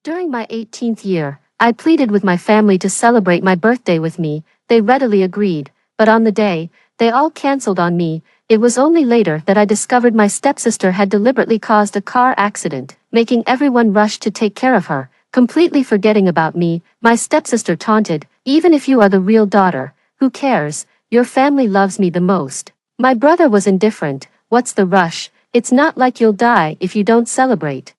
During my 18th year, I pleaded with my family to celebrate my birthday with me. They readily agreed, but on the day, they all cancelled on me. It was only later that I discovered my stepsister had deliberately caused a car accident, making everyone rush to take care of her, completely forgetting about me. My stepsister taunted, "Even if you are the real daughter, who cares? Your family loves me the most." My brother was indifferent. "What's the rush? It's not like you'll die if you don't celebrate."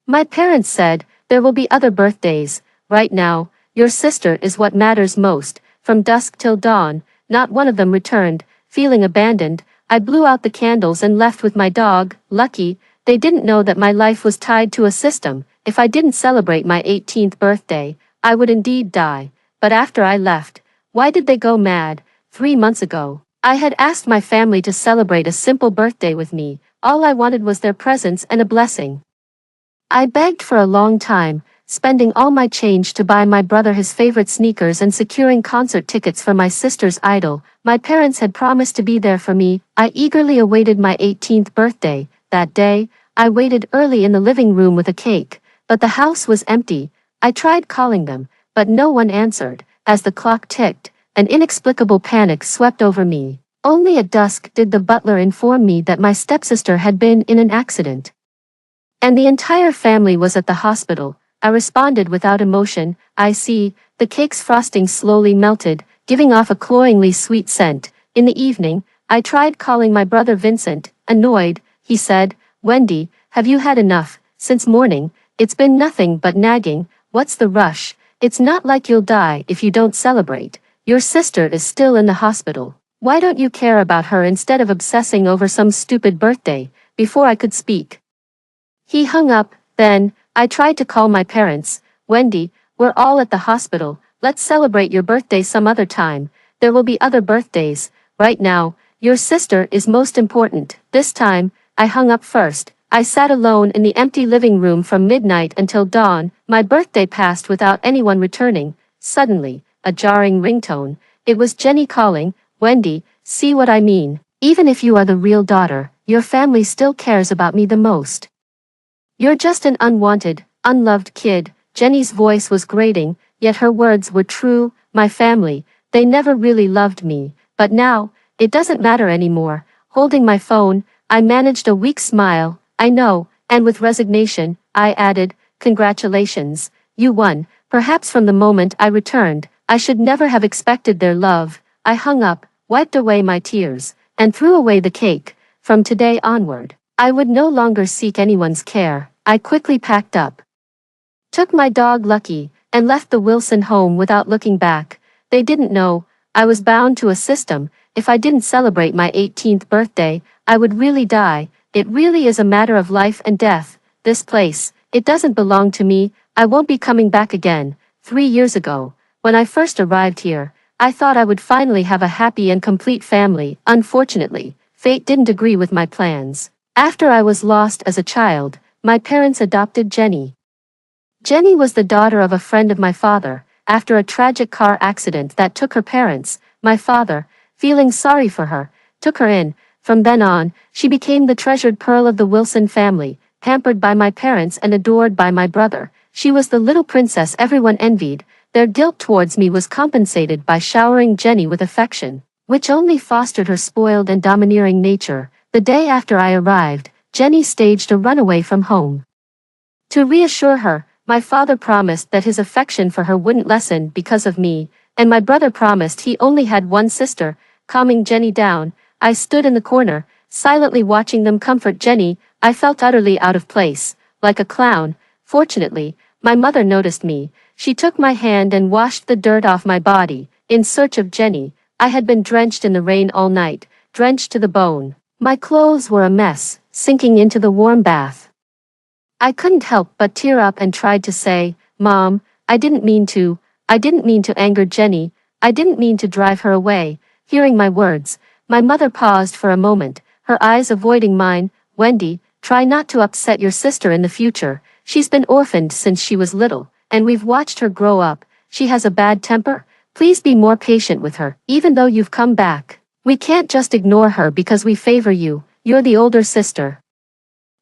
My parents said, "There will be other birthdays. Right now, your sister is what matters most." From dusk till dawn, not one of them returned. Feeling abandoned, I blew out the candles and left with my dog. Lucky, they didn't know that my life was tied to a system. If I didn't celebrate my 18th birthday, I would indeed die. But after I left, why did they go mad? 3 months ago, I had asked my family to celebrate a simple birthday with me. All I wanted was their presence and a blessing. I begged for a long time, spending all my change to buy my brother his favorite sneakers and securing concert tickets for my sister's idol. My parents had promised to be there for me. I eagerly awaited my 18th birthday. That day, I waited early in the living room with a cake, but the house was empty. I tried calling them, but no one answered. As the clock ticked, an inexplicable panic swept over me. Only at dusk did the butler inform me that my stepsister had been in an accident, and the entire family was at the hospital. I responded without emotion. "I see." The cake's frosting slowly melted, giving off a cloyingly sweet scent. In the evening, I tried calling my brother Vincent. Annoyed, he said, "Wendy, have you had enough? Since morning, it's been nothing but nagging. What's the rush? It's not like you'll die if you don't celebrate. Your sister is still in the hospital. Why don't you care about her instead of obsessing over some stupid birthday?" Before I could speak, he hung up. Then, I tried to call my parents. "Wendy, we're all at the hospital. Let's celebrate your birthday some other time. There will be other birthdays. Right now, your sister is most important." This time, I hung up first. I sat alone in the empty living room from midnight until dawn. My birthday passed without anyone returning. Suddenly, a jarring ringtone. It was Jenny calling. "Wendy, see what I mean? Even if you are the real daughter, your family still cares about me the most. You're just an unwanted, unloved kid." Jenny's voice was grating, yet her words were true. My family, they never really loved me. But now, it doesn't matter anymore. Holding my phone, I managed a weak smile. "I know," and with resignation, I added, "Congratulations, you won." Perhaps from the moment I returned, I should never have expected their love. I hung up, wiped away my tears, and threw away the cake. From today onward, I would no longer seek anyone's care. I quickly packed up, took my dog Lucky, and left the Wilson home without looking back. They didn't know, I was bound to a system. If I didn't celebrate my 18th birthday, I would really die. It really is a matter of life and death. This place, it doesn't belong to me. I won't be coming back again. 3 years ago, when I first arrived here, I thought I would finally have a happy and complete family. Unfortunately, fate didn't agree with my plans. After I was lost as a child, my parents adopted Jenny. Jenny was the daughter of a friend of my father. After a tragic car accident that took her parents, my father, feeling sorry for her, took her in. From then on, she became the treasured pearl of the Wilson family, pampered by my parents and adored by my brother. She was the little princess everyone envied. Their guilt towards me was compensated by showering Jenny with affection, which only fostered her spoiled and domineering nature. The day after I arrived, Jenny staged a runaway from home. To reassure her, my father promised that his affection for her wouldn't lessen because of me, and my brother promised he only had one sister. Calming Jenny down, I stood in the corner, silently watching them comfort Jenny. I felt utterly out of place, like a clown. Fortunately, my mother noticed me. She took my hand and washed the dirt off my body. In search of Jenny, I had been drenched in the rain all night, drenched to the bone. My clothes were a mess, sinking into the warm bath. I couldn't help but tear up and tried to say, "Mom, I didn't mean to anger Jenny. I didn't mean to drive her away." Hearing my words, my mother paused for a moment, her eyes avoiding mine. "Wendy, try not to upset your sister in the future. She's been orphaned since she was little, and we've watched her grow up. She has a bad temper. Please be more patient with her. Even though you've come back, we can't just ignore her because we favor you. You're the older sister.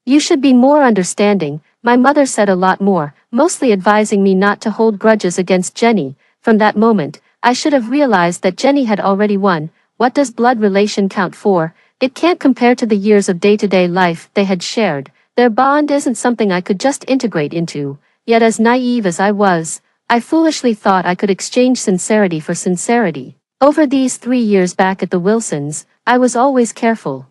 You should be more understanding." My mother said a lot more, mostly advising me not to hold grudges against Jenny. From that moment, I should have realized that Jenny had already won. What does blood relation count for? It can't compare to the years of day-to-day life they had shared. Their bond isn't something I could just integrate into. Yet as naive as I was, I foolishly thought I could exchange sincerity for sincerity. Over these 3 years back at the Wilsons, I was always careful.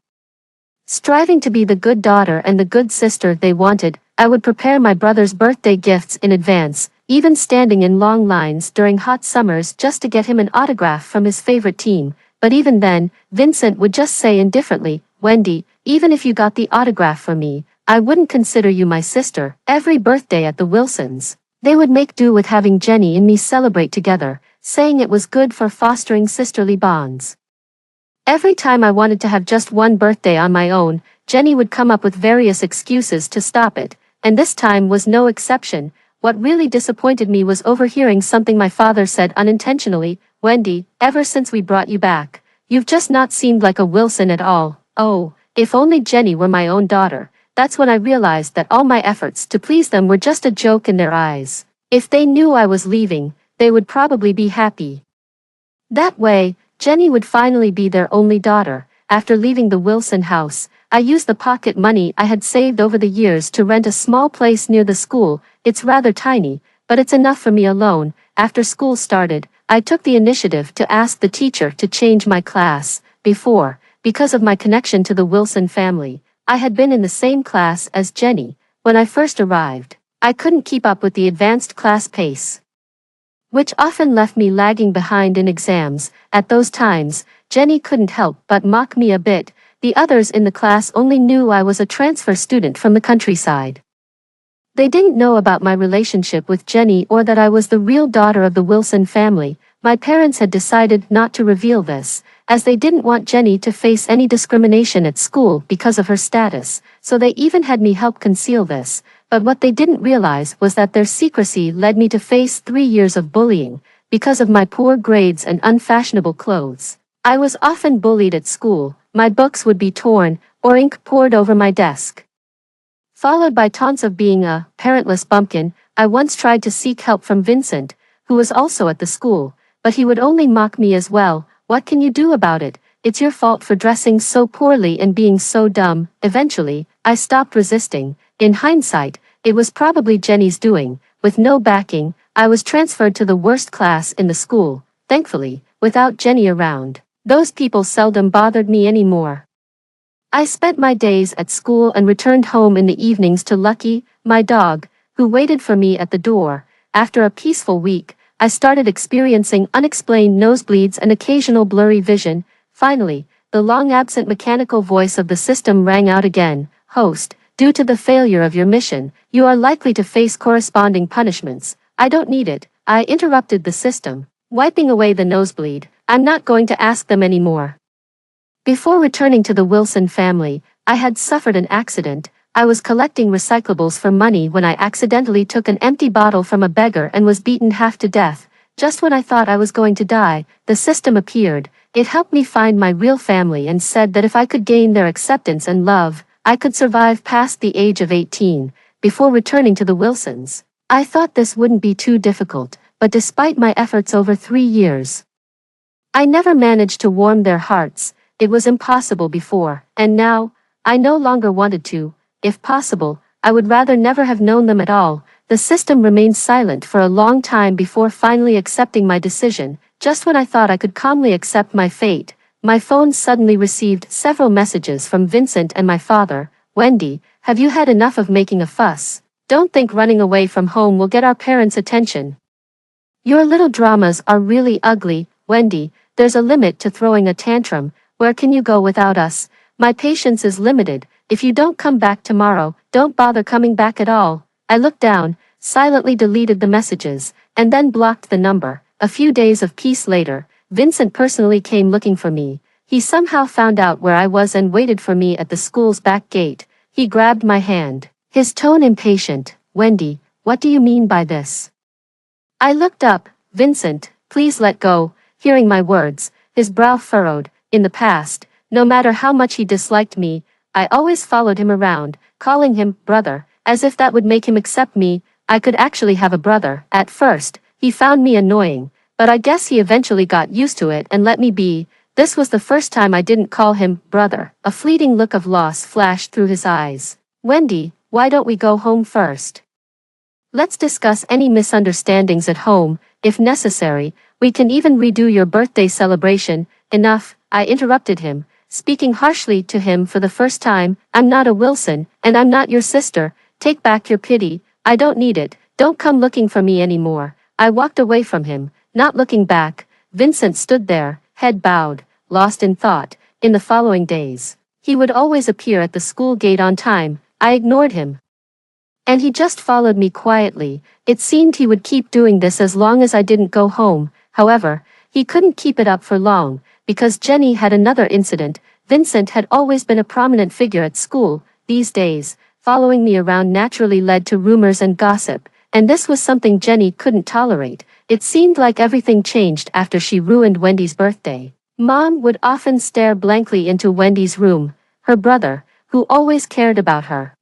Striving to be the good daughter and the good sister they wanted, I would prepare my brother's birthday gifts in advance, even standing in long lines during hot summers just to get him an autograph from his favorite team. But even then, Vincent would just say indifferently, "Wendy, even if you got the autograph for me, I wouldn't consider you my sister." Every birthday at the Wilsons, they would make do with having Jenny and me celebrate together, saying it was good for fostering sisterly bonds. Every time I wanted to have just one birthday on my own, Jenny would come up with various excuses to stop it, and this time was no exception. What really disappointed me was overhearing something my father said unintentionally. "Wendy, ever since we brought you back, you've just not seemed like a Wilson at all." Oh, if only Jenny were my own daughter. That's when I realized that all my efforts to please them were just a joke in their eyes. If they knew I was leaving, they would probably be happy. That way, Jenny would finally be their only daughter. After leaving the Wilson house, I used the pocket money I had saved over the years to rent a small place near the school. It's rather tiny, but it's enough for me alone. After school started, I took the initiative to ask the teacher to change my class. Before, because of my connection to the Wilson family, I had been in the same class as Jenny. When I first arrived, I couldn't keep up with the advanced class pace, which often left me lagging behind in exams. At those times, Jenny couldn't help but mock me a bit. The others in the class only knew I was a transfer student from the countryside. They didn't know about my relationship with Jenny or that I was the real daughter of the Wilson family. My parents had decided not to reveal this, as they didn't want Jenny to face any discrimination at school because of her status, so they even had me help conceal this. But what they didn't realize was that their secrecy led me to face 3 years of bullying. Because of my poor grades and unfashionable clothes, I was often bullied at school. My books would be torn, or ink poured over my desk, followed by taunts of being a parentless bumpkin. I once tried to seek help from Vincent, who was also at the school, but he would only mock me as well. "What can you do about it? It's your fault for dressing so poorly and being so dumb." Eventually, I stopped resisting. In hindsight, it was probably Jenny's doing. With no backing, I was transferred to the worst class in the school. Thankfully, without Jenny around, those people seldom bothered me anymore. I spent my days at school and returned home in the evenings to Lucky, my dog, who waited for me at the door. After a peaceful week, I started experiencing unexplained nosebleeds and occasional blurry vision. Finally, the long-absent mechanical voice of the system rang out again. "Host, due to the failure of your mission, you are likely to face corresponding punishments." "I don't need it," I interrupted the system, wiping away the nosebleed. "I'm not going to ask them anymore." Before returning to the Wilson family, I had suffered an accident. I was collecting recyclables for money when I accidentally took an empty bottle from a beggar and was beaten half to death. Just when I thought I was going to die, the system appeared. It helped me find my real family and said that if I could gain their acceptance and love, I could survive past the age of 18. Before returning to the Wilsons, I thought this wouldn't be too difficult, but despite my efforts over 3 years, I never managed to warm their hearts. It was impossible before, and now, I no longer wanted to. If possible, I would rather never have known them at all. The system remained silent for a long time before finally accepting my decision. Just when I thought I could calmly accept my fate, my phone suddenly received several messages from Vincent and my father. "Wendy, have you had enough of making a fuss? Don't think running away from home will get our parents' attention. Your little dramas are really ugly. Wendy, there's a limit to throwing a tantrum. Where can you go without us? My patience is limited. If you don't come back tomorrow, don't bother coming back at all." I looked down, silently deleted the messages, and then blocked the number. A few days of peace later, Vincent personally came looking for me. He somehow found out where I was and waited for me at the school's back gate. He grabbed my hand, his tone impatient. "Wendy, what do you mean by this?" I looked up. "Vincent, please let go." Hearing my words, his brow furrowed. In the past, no matter how much he disliked me, I always followed him around, calling him brother. as if that would make him accept me. I could actually have a brother. At first, he found me annoying, but I guess he eventually got used to it and let me be. This was the first time I didn't call him brother. A fleeting look of loss flashed through his eyes. Wendy, why don't we go home first? Let's discuss any misunderstandings at home, if necessary. We can even redo your birthday celebration. Enough, I interrupted him, speaking harshly to him for the first time. I'm not a Wilson, and I'm not your sister. Take back your pity. I don't need it. Don't come looking for me anymore. I walked away from him, not looking back. Vincent stood there, head bowed, lost in thought. In the following days, he would always appear at the school gate on time. I ignored him, and he just followed me quietly. It seemed he would keep doing this as long as I didn't go home. However, he couldn't keep it up for long, because Jenny had another incident. Vincent had always been a prominent figure at school. These days, following me around naturally led to rumors and gossip, and this was something Jenny couldn't tolerate. It seemed like everything changed after she ruined Wendy's birthday. Mom would often stare blankly into Wendy's room. Her brother, who always cared about her,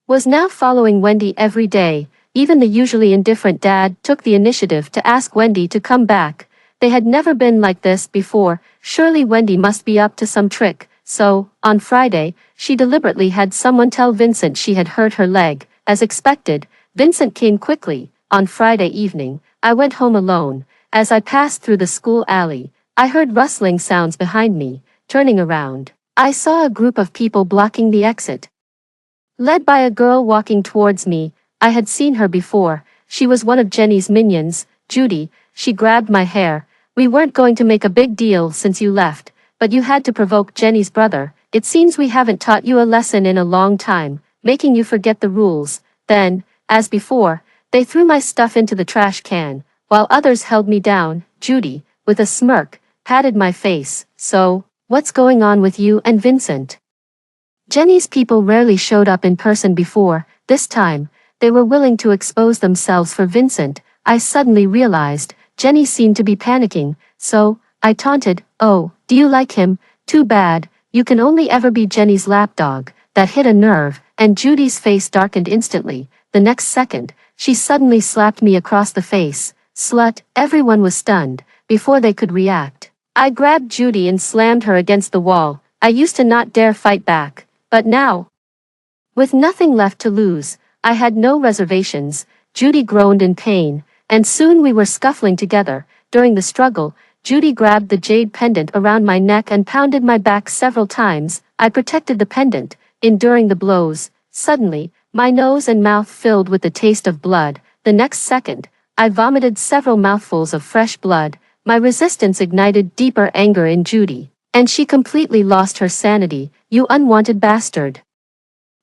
was now following Wendy every day. Even the usually indifferent dad took the initiative to ask Wendy to come back. They had never been like this before. Surely Wendy must be up to some trick. So, on Friday, she deliberately had someone tell Vincent she had hurt her leg. As expected, Vincent came quickly. On Friday evening, I went home alone. As I passed through the school alley, I heard rustling sounds behind me. Turning around, I saw a group of people blocking the exit, led by a girl walking towards me. I had seen her before. She was one of Jenny's minions, Judy. She grabbed my hair. We weren't going to make a big deal since you left, but you had to provoke Jenny's brother. It seems we haven't taught you a lesson in a long time, making you forget the rules. Then, as before, they threw my stuff into the trash can, while others held me down. Judy, with a smirk, patted my face. So, what's going on with you and Vincent? Jenny's people rarely showed up in person before. This time, they were willing to expose themselves for Vincent. I suddenly realized Jenny seemed to be panicking, so I taunted, "Oh, do you like him? Too bad, you can only ever be Jenny's lapdog." That hit a nerve, and Judy's face darkened instantly. The next second, she suddenly slapped me across the face. "Slut!" Everyone was stunned. Before they could react, I grabbed Judy and slammed her against the wall. I used to not dare fight back, but now, with nothing left to lose, I had no reservations. Judy groaned in pain, and soon we were scuffling together. During the struggle, Judy grabbed the jade pendant around my neck and pounded my back several times. I protected the pendant, enduring the blows. Suddenly, my nose and mouth filled with the taste of blood. The next second, I vomited several mouthfuls of fresh blood. My resistance ignited deeper anger in Judy, and she completely lost her sanity. "You unwanted bastard.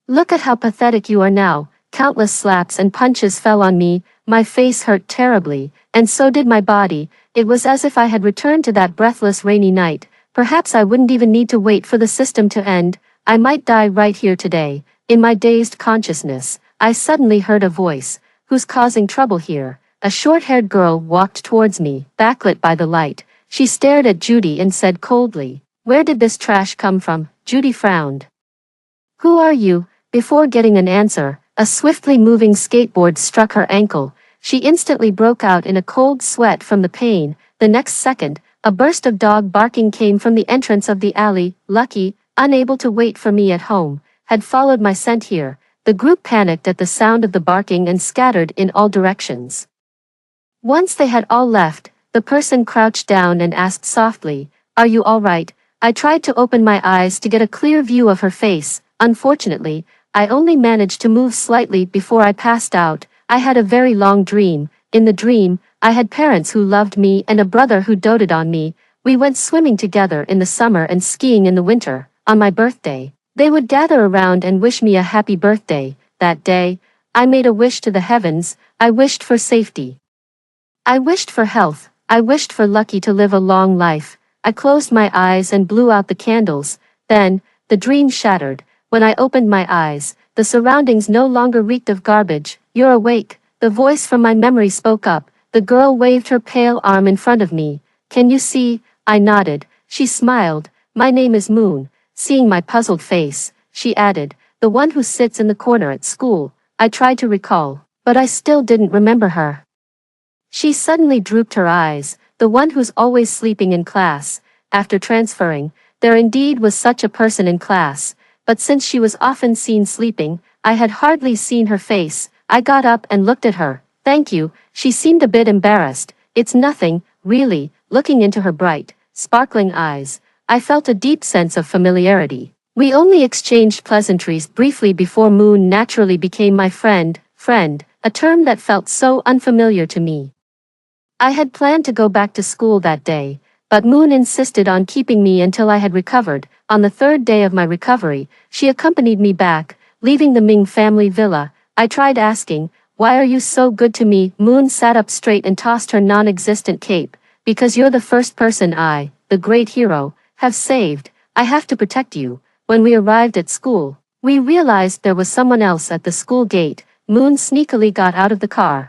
Look at how pathetic you are now." Countless slaps and punches fell on me. My face hurt terribly, and so did my body. It was as if I had returned to that breathless rainy night. Perhaps I wouldn't even need to wait for the system to end. I might die right here today. In my dazed consciousness, I suddenly heard a voice. "Who's causing trouble here?" A short-haired girl walked towards me, backlit by the light. She stared at Judy and said coldly, "Where did this trash come from?" Judy frowned. "Who are you?" Before getting an answer, a swiftly moving skateboard struck her ankle. She instantly broke out in a cold sweat from the pain. The next second, a burst of dog barking came from the entrance of the alley. Lucky, unable to wait for me at home, had followed my scent here. The group panicked at the sound of the barking and scattered in all directions. Once they had all left, the person crouched down and asked softly, "Are you all right?" I tried to open my eyes to get a clear view of her face. Unfortunately, I only managed to move slightly before I passed out. I had a very long dream. In the dream, I had parents who loved me and a brother who doted on me. We went swimming together in the summer and skiing in the winter. On my birthday, they would gather around and wish me a happy birthday. That day, I made a wish to the heavens. I wished for safety. I wished for health. I wished for Lucky to live a long life. I closed my eyes and blew out the candles. Then, the dream shattered. When I opened my eyes, the surroundings no longer reeked of garbage. "You're awake," the voice from my memory spoke up. The girl waved her pale arm in front of me. "Can you see?" I nodded. She smiled. "My name is Moon." Seeing my puzzled face, she added, the one who sits in the corner at school. I tried to recall, but I still didn't remember her. She suddenly drooped her eyes, the one who's always sleeping in class. After transferring, there indeed was such a person in class, but since she was often seen sleeping, I had hardly seen her face. I got up and looked at her. Thank you, she seemed a bit embarrassed. It's nothing, really. Looking into her bright, sparkling eyes, I felt a deep sense of familiarity. We only exchanged pleasantries briefly before Moon naturally became my friend, a term that felt so unfamiliar to me. I had planned to go back to school that day, but Moon insisted on keeping me until I had recovered. On the third day of my recovery, she accompanied me back, leaving the Ming family villa. I tried asking, "Why are you so good to me?" Moon sat up straight and tossed her non-existent cape. "Because you're the first person I, the great hero, have saved. I have to protect you." When we arrived at school, we realized there was someone else at the school gate. Moon sneakily got out of the car,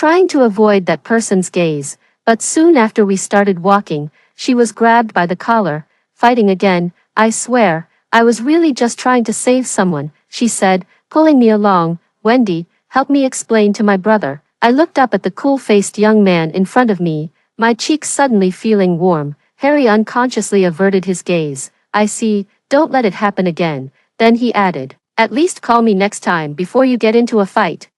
trying to avoid that person's gaze, but soon after we started walking, she was grabbed by the collar. "Fighting again, I swear, I was really just trying to save someone," she said, pulling me along. "Wendy, help me explain to my brother." I looked up at the cool-faced young man in front of me, my cheeks suddenly feeling warm. Harry unconsciously averted his gaze. "I see, don't let it happen again." Then he added, "At least call me next time before you get into a fight."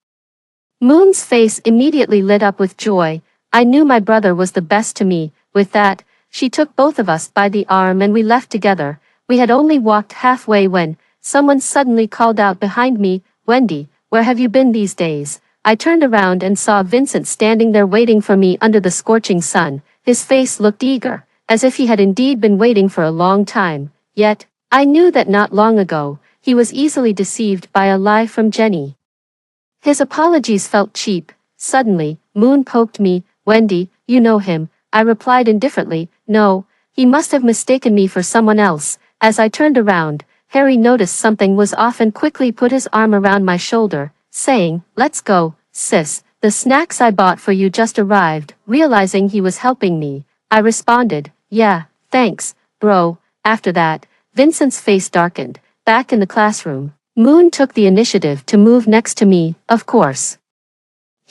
Moon's face immediately lit up with joy. I knew my brother was the best to me. With that, she took both of us by the arm and we left together. We had only walked halfway when someone suddenly called out behind me, "Wendy, where have you been these days?" I turned around and saw Vincent standing there waiting for me under the scorching sun. His face looked eager, as if he had indeed been waiting for a long time. Yet, I knew that not long ago, he was easily deceived by a lie from Jenny. His apologies felt cheap. Suddenly, Moon poked me. "Wendy, you know him." I replied indifferently, "No, he must have mistaken me for someone else." As I turned around, Harry noticed something was off and quickly put his arm around my shoulder, saying, "Let's go, sis. The snacks I bought for you just arrived." Realizing he was helping me, I responded, "Yeah, thanks, bro." After that, Vincent's face darkened. Back in the classroom, Moon took the initiative to move next to me, of course.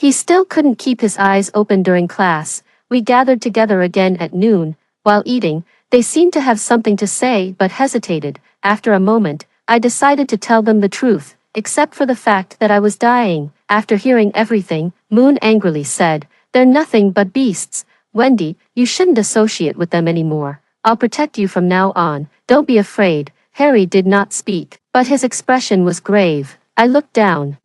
He still couldn't keep his eyes open during class. We gathered together again at noon. While eating, they seemed to have something to say but hesitated. After a moment, I decided to tell them the truth, except for the fact that I was dying. After hearing everything, Moon angrily said, "They're nothing but beasts. Wendy, you shouldn't associate with them anymore. I'll protect you from now on. Don't be afraid." Harry did not speak, but his expression was grave. I looked down,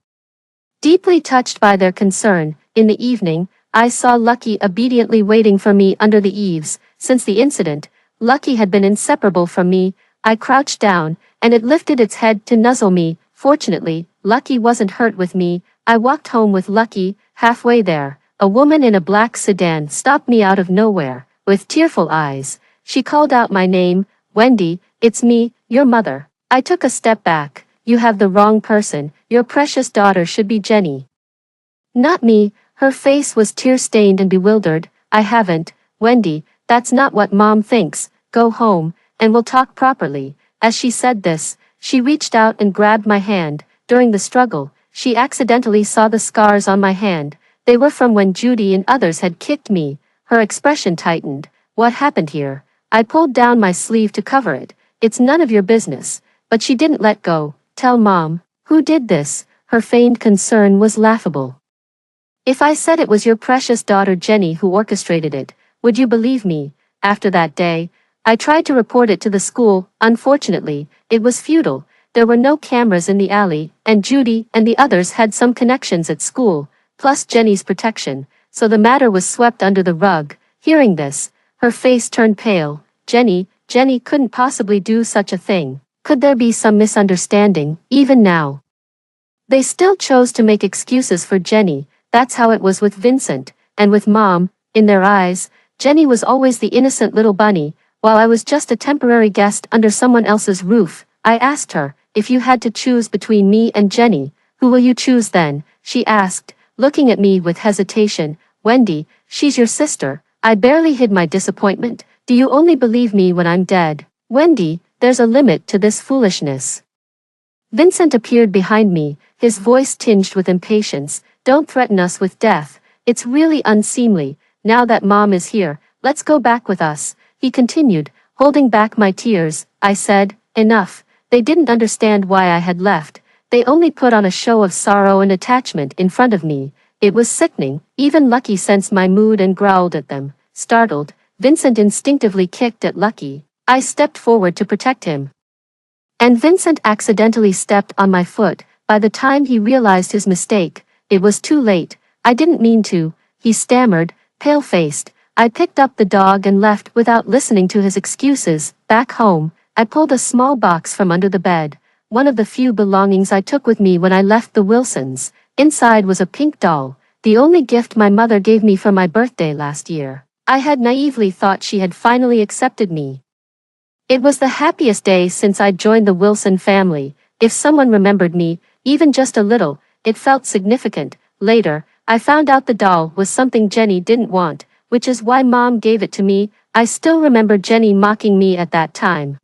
deeply touched by their concern. In the evening, I saw Lucky obediently waiting for me under the eaves. Since the incident, Lucky had been inseparable from me. I crouched down, and it lifted its head to nuzzle me. Fortunately, Lucky wasn't hurt with me. I walked home with Lucky. Halfway there, a woman in a black sedan stopped me out of nowhere. With tearful eyes, she called out my name. "Wendy, it's me, your mother." I took a step back. "You have the wrong person. Your precious daughter should be Jenny, not me." Her face was tear-stained and bewildered. "I haven't, Wendy, that's not what Mom thinks. Go home, and we'll talk properly." As she said this, she reached out and grabbed my hand. During the struggle, she accidentally saw the scars on my hand. They were from when Judy and others had kicked me. Her expression tightened. "What happened here?" I pulled down my sleeve to cover it. "It's none of your business." But she didn't let go. "Tell Mom." "Who did this?" Her feigned concern was laughable. "If I said it was your precious daughter Jenny who orchestrated it, would you believe me?" After that day, I tried to report it to the school. Unfortunately, it was futile. There were no cameras in the alley, and Judy and the others had some connections at school, plus Jenny's protection, so the matter was swept under the rug. Hearing this, her face turned pale. Jenny couldn't possibly do such a thing. Could there be some misunderstanding, even now? They still chose to make excuses for Jenny. That's how it was with Vincent, and with Mom. In their eyes, Jenny was always the innocent little bunny, while I was just a temporary guest under someone else's roof. I asked her, "If you had to choose between me and Jenny, who will you choose then?" she asked, looking at me with hesitation. "Wendy, she's your sister." I barely hid my disappointment. "Do you only believe me when I'm dead?" "Wendy, there's a limit to this foolishness." Vincent appeared behind me, his voice tinged with impatience. Don't threaten us with death. It's really unseemly. Now that Mom is here, let's go back with us, he continued, holding back my tears. I said, enough. They didn't understand why I had left. They only put on a show of sorrow and attachment in front of me. It was sickening. Even Lucky sensed my mood and growled at them. Startled, Vincent instinctively kicked at Lucky. I stepped forward to protect him. And Vincent accidentally stepped on my foot. By the time he realized his mistake, it was too late. I didn't mean to, he stammered, pale-faced. I picked up the dog and left without listening to his excuses. Back home, I pulled a small box from under the bed, one of the few belongings I took with me when I left the Wilsons. Inside was a pink doll, the only gift my mother gave me for my birthday last year. I had naively thought she had finally accepted me. It was the happiest day since I'd joined the Wilson family. If someone remembered me, even just a little, it felt significant. Later, I found out the doll was something Jenny didn't want, which is why Mom gave it to me. I still remember Jenny mocking me at that time.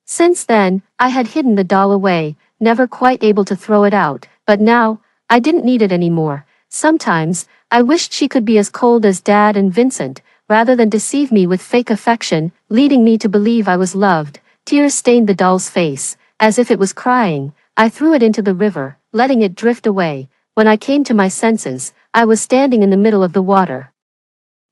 Since then, I had hidden the doll away, never quite able to throw it out, but now, I didn't need it anymore. Sometimes, I wished she could be as cold as Dad and Vincent, rather than deceive me with fake affection, leading me to believe I was loved. Tears stained the doll's face, as if it was crying. I threw it into the river, letting it drift away. When I came to my senses, I was standing in the middle of the water.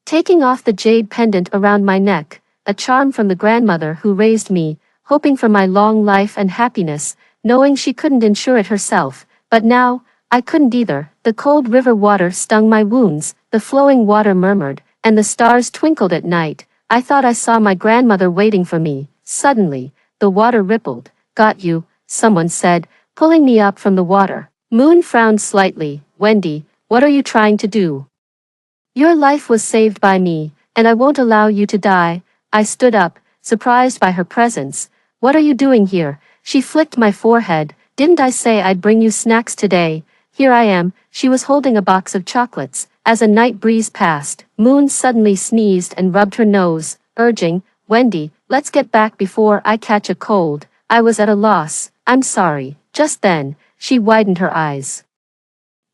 Taking off the jade pendant around my neck, a charm from the grandmother who raised me, hoping for my long life and happiness, knowing she couldn't ensure it herself. But now, I couldn't either. The cold river water stung my wounds, the flowing water murmured, and the stars twinkled at night. I thought I saw my grandmother waiting for me. Suddenly, the water rippled. Got you, someone said, pulling me up from the water. Moon frowned slightly. Wendy, what are you trying to do? Your life was saved by me, and I won't allow you to die. I stood up, surprised by her presence. What are you doing here? She flicked my forehead. Didn't I say I'd bring you snacks today? Here I am. She was holding a box of chocolates. As a night breeze passed, Moon suddenly sneezed and rubbed her nose, urging, Wendy, let's get back before I catch a cold. I was at a loss. I'm sorry. Just then, she widened her eyes.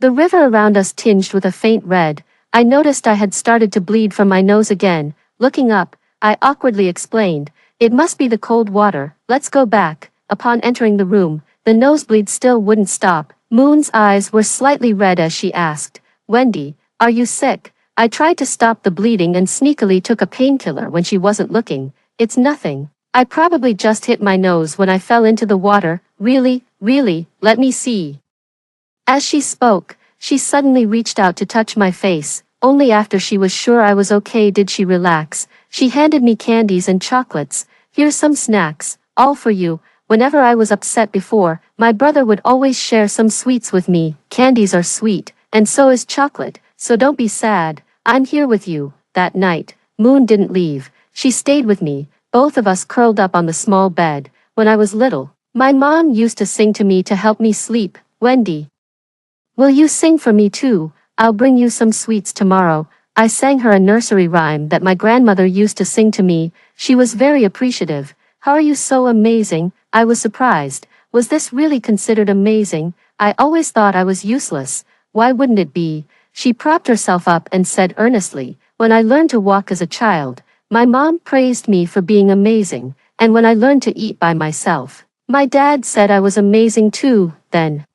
The river around us tinged with a faint red. I noticed I had started to bleed from my nose again. Looking up, I awkwardly explained, it must be the cold water. Let's go back. Upon entering the room, the nosebleed still wouldn't stop. Moon's eyes were slightly red as she asked, Wendy, are you sick? I tried to stop the bleeding and sneakily took a painkiller when she wasn't looking. It's nothing. I probably just hit my nose when I fell into the water. Really, let me see. As she spoke, she suddenly reached out to touch my face. Only after she was sure I was okay did she relax. She handed me candies and chocolates. Here's some snacks, all for you. Whenever I was upset before, my brother would always share some sweets with me. Candies are sweet, and so is chocolate, so don't be sad. I'm here with you. That night, Moon didn't leave. She stayed with me, both of us curled up on the small bed. When I was little, my mom used to sing to me to help me sleep. Wendy, will you sing for me too? I'll bring you some sweets tomorrow. I sang her a nursery rhyme that my grandmother used to sing to me. She was very appreciative. How are you so amazing? I was surprised. Was this really considered amazing? I always thought I was useless. Why wouldn't it be? She propped herself up and said earnestly, when I learned to walk as a child, my mom praised me for being amazing, and when I learned to eat by myself, my dad said I was amazing too. Then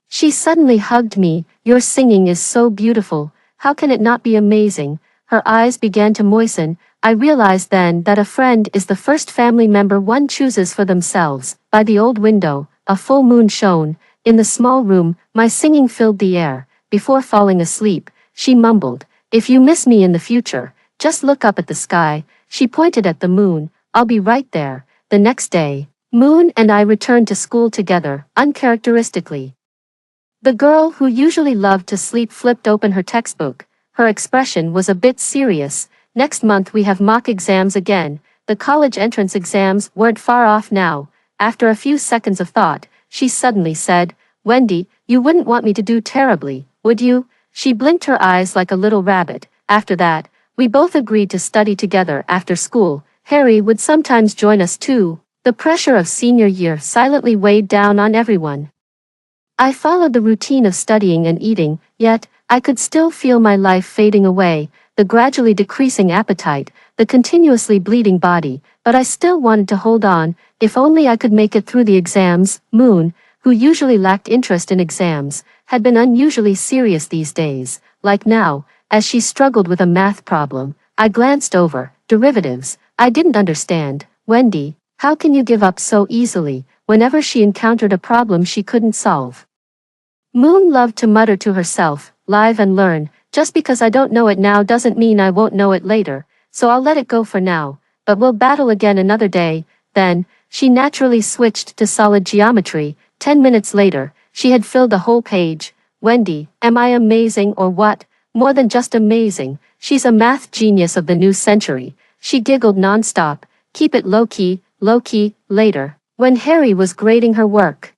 she suddenly hugged me. Your singing is so beautiful. How can it not be amazing? Her eyes began to moisten. I realized then that a friend is the first family member one chooses for themselves. By the old window, a full moon shone. In the small room, my singing filled the air. Before falling asleep, she mumbled, if you miss me in the future, just look up at the sky. She pointed at the moon. I'll be right there. The next day, Moon and I returned to school together, uncharacteristically. The girl who usually loved to sleep flipped open her textbook. Her expression was a bit serious. Next month we have mock exams again. The college entrance exams weren't far off now. After a few seconds of thought, she suddenly said, Wendy, you wouldn't want me to do terribly, would you? She blinked her eyes like a little rabbit. After that, we both agreed to study together after school. Harry would sometimes join us too. The pressure of senior year silently weighed down on everyone. I followed the routine of studying and eating, yet, I could still feel my life fading away, the gradually decreasing appetite, the continuously bleeding body, but I still wanted to hold on, if only I could make it through the exams. Moon, who usually lacked interest in exams, had been unusually serious these days, like now, as she struggled with a math problem. I glanced over, derivatives, I didn't understand. Wendy, how can you give up so easily? Whenever she encountered a problem she couldn't solve. Moon loved to mutter to herself, live and learn, just because I don't know it now doesn't mean I won't know it later, so I'll let it go for now, but we'll battle again another day. Then, she naturally switched to solid geometry. 10 minutes later, she had filled a whole page. Wendy, am I amazing or what? More than just amazing, she's a math genius of the new century. She giggled non-stop. Keep it low-key, later. When Harry was grading her work,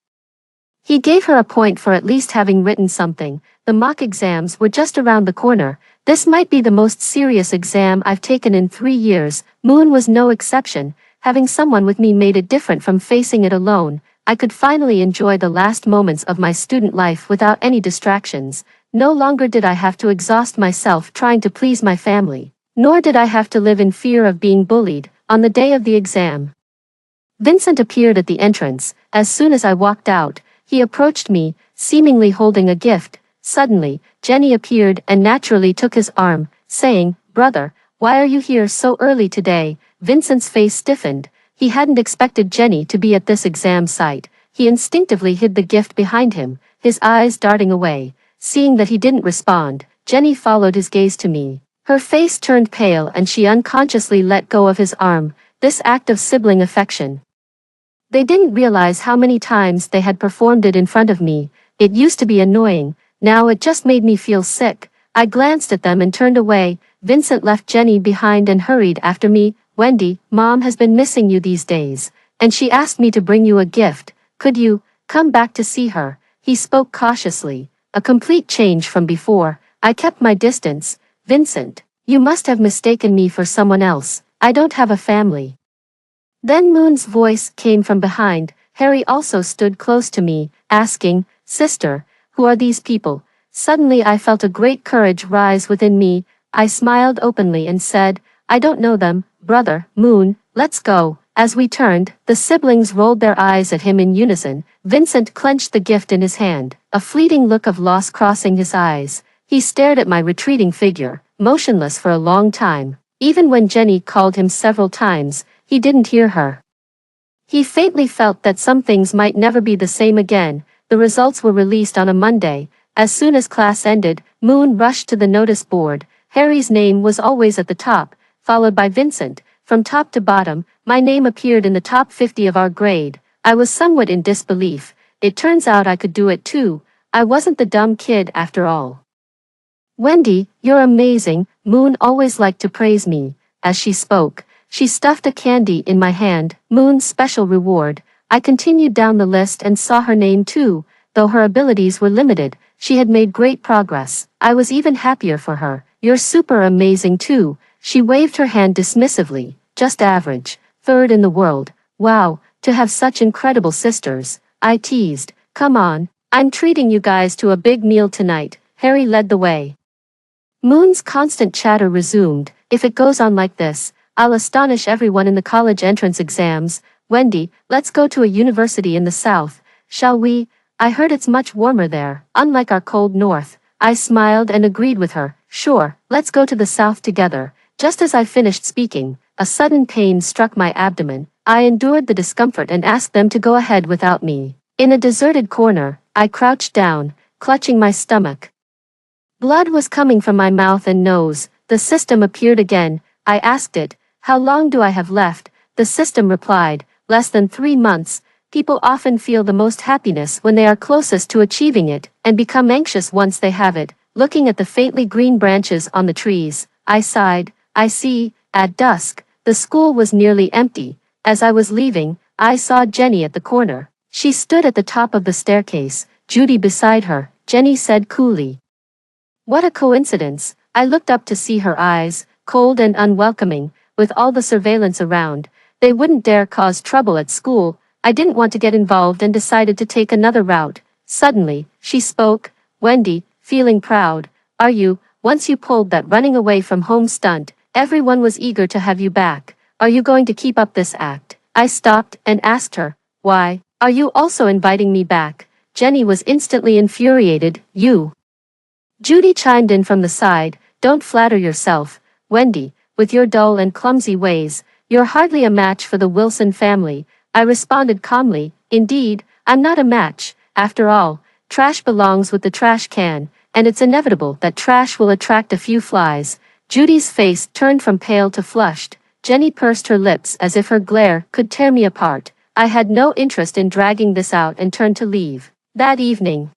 he gave her a point for at least having written something. The mock exams were just around the corner. This might be the most serious exam I've taken in 3 years. Moon was no exception. Having someone with me made it different from facing it alone. I could finally enjoy the last moments of my student life without any distractions. No longer did I have to exhaust myself trying to please my family, nor did I have to live in fear of being bullied on the day of the exam. Vincent appeared at the entrance. As soon as I walked out, he approached me, seemingly holding a gift. Suddenly, Jenny appeared and naturally took his arm, saying, "Brother, why are you here so early today?" Vincent's face stiffened. He hadn't expected Jenny to be at this exam site. He instinctively hid the gift behind him, his eyes darting away. Seeing that he didn't respond, Jenny followed his gaze to me. Her face turned pale and she unconsciously let go of his arm. This act of sibling affection. They didn't realize how many times they had performed it in front of me. It used to be annoying, now it just made me feel sick. I glanced at them and turned away. Vincent left Jenny behind and hurried after me. "Wendy, Mom has been missing you these days, and she asked me to bring you a gift. Could you come back to see her?" He spoke cautiously, a complete change from before. I kept my distance. "Vincent, you must have mistaken me for someone else. I don't have a family." Then Moon's voice came from behind. Harry also stood close to me, asking, "Sister, who are these people?" Suddenly I felt a great courage rise within me. I smiled openly and said, "I don't know them, brother." "Moon, let's go." As we turned, the siblings rolled their eyes at him in unison. Vincent clenched the gift in his hand, a fleeting look of loss crossing his eyes. He stared at my retreating figure, motionless for a long time. Even when Jenny called him several times, he didn't hear her. He faintly felt that some things might never be the same again. The results were released on a Monday. As soon as class ended, Moon rushed to the notice board. Harry's name was always at the top, followed by Vincent. From top to bottom, my name appeared in the top 50 of our grade. I was somewhat in disbelief. It turns out I could do it too. I wasn't the dumb kid after all. "Wendy, you're amazing." Moon always liked to praise me. As she spoke, she stuffed a candy in my hand. Moon's special reward. I continued down the list and saw her name too. Though her abilities were limited, she had made great progress. I was even happier for her. "You're super amazing too." She waved her hand dismissively. "Just average. Third in the world." "Wow, to have such incredible sisters." I teased. "Come on, I'm treating you guys to a big meal tonight." Harry led the way. Moon's constant chatter resumed. "If it goes on like this, I'll astonish everyone in the college entrance exams. Wendy, let's go to a university in the south, shall we? I heard it's much warmer there, unlike our cold north." I smiled and agreed with her. "Sure, let's go to the south together." Just as I finished speaking, a sudden pain struck my abdomen. I endured the discomfort and asked them to go ahead without me. In a deserted corner, I crouched down, clutching my stomach. Blood was coming from my mouth and nose. The system appeared again. I asked it, "How long do I have left?" The system replied, "Less than 3 months." People often feel the most happiness when they are closest to achieving it, and become anxious once they have it. Looking at the faintly green branches on the trees, I sighed. I see. At dusk, the school was nearly empty. As I was leaving, I saw Jenny at the corner. She stood at the top of the staircase, Judy beside her. Jenny said coolly, "What a coincidence." I looked up to see her eyes, cold and unwelcoming, with all the surveillance around. They wouldn't dare cause trouble at school. I didn't want to get involved and decided to take another route. Suddenly, she spoke. Wendy, feeling proud. Are you? Once you pulled that running away from home stunt, everyone was eager to have you back. Are you going to keep up this act? I stopped and asked her, why? Are you also inviting me back? Jenny was instantly infuriated. You. Judy chimed in from the side. Don't flatter yourself, Wendy, with your dull and clumsy ways. You're hardly a match for the Wilson family. I responded calmly. Indeed, I'm not a match. After all, trash belongs with the trash can, and it's inevitable that trash will attract a few flies. Judy's face turned from pale to flushed. Jenny pursed her lips as if her glare could tear me apart. I had no interest in dragging this out and turned to leave. That evening,